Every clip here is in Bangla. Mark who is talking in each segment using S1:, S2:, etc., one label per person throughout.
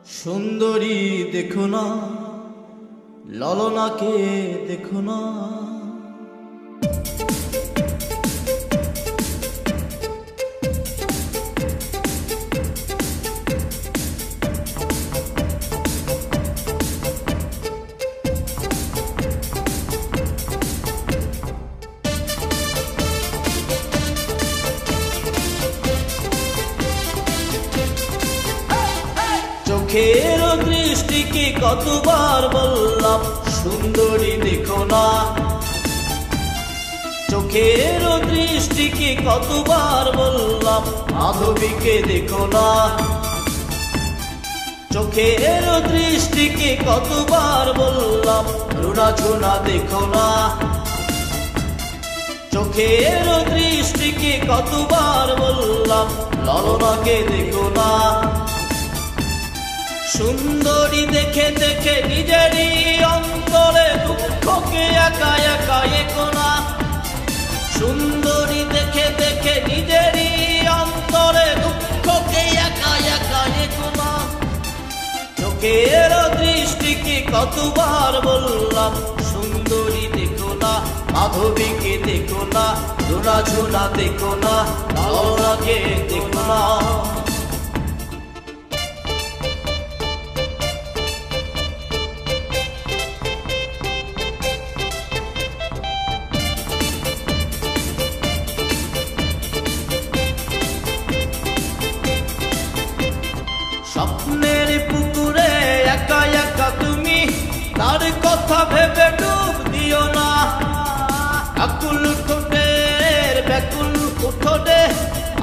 S1: সুন্দরী দেখো না, ললনাকে দেখো না। চোখের দৃষ্টিকে কতবার বললাম সুন্দরী দেখো না। চোখের দৃষ্টিকে কতবার বললাম মাধবীকে দেখো না। চোখের দৃষ্টিকে কতবার বললাম রুনা ঝুনা দেখো না। চোখের দৃষ্টিকে কতবার বললাম ললনাকে দেখো না। সুন্দরী দেখে দেখে নিজেরই অন্তরে দুঃখকে একা একা এগো না। সুন্দরী দেখে দেখে নিজেরই অন্তরে দুঃখকে একা একা এগো না। চোখের দৃষ্টিকে কতবার বললাম সুন্দরী দেখো না। মাধবীকে দেখো না, রুনা ঝুনা দেখো না, ললনাকে দেখো না। স্বপ্নের পুকুরে একা একা তুমি, তার কথা ভেবে ডুব দিও না। আকুল ঠোঁটের ব্যাকুল উঠোনে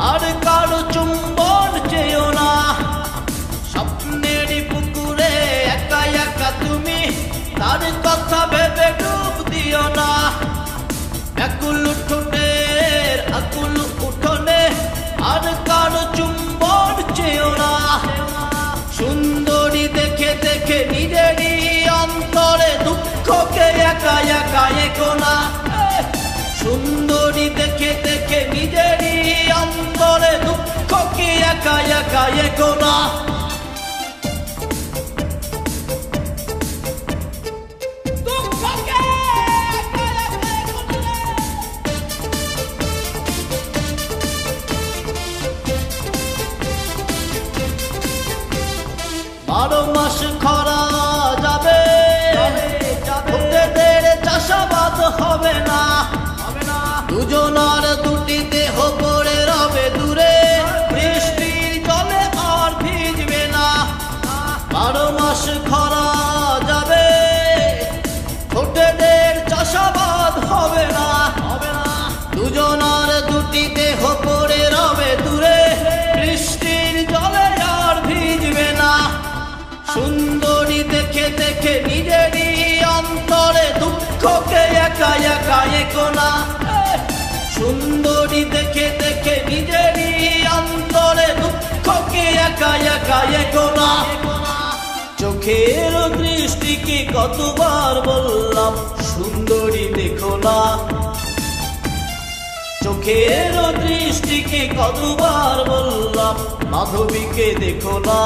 S1: আর কারো চুম্বন চেয়েও না। স্বপ্নের পুকুরে একা একা তুমি, তার কথা ভেবে ডুব দিও না। ব্যাকুল ঠোঁটের আকুল উঠোনে আর কারো চুম্বন চেয়েও না। সুন্দরী দেখে দেখে নিজেরই অন্তরে দুঃখকে একা একা এগো না। সুন্দরী দেখে দেখে নিজেরই অন্তরে দুঃখকে একা একা এগো না। বারো মাস খরা যাবে, ভক্তদের চাষাবাদ হবে না। দুজনার দুটি দেহ পড়ে রবে দূরে, বৃষ্টির জলে আর ভিজবে না। বারো মাস খরা যাবে, ভক্তদের চাষাবাদ হবে না। দুজনার দুটি দেহ পড়ে রবে দূরে, বৃষ্টির জলে আর ভিজবে না। সুন্দরী দেখে দেখে নিজেরই অন্তরে দুঃখকে একা একা এগো না। সুন্দরী দেখে দেখে নিজেরই অন্তরে দুঃখকে একা একা এগো না। চোখের দৃষ্টিকে কতবার বললাম সুন্দরী দেখো না। চোখের দৃষ্টিকে কতবার বললাম মাধবীকে দেখো না।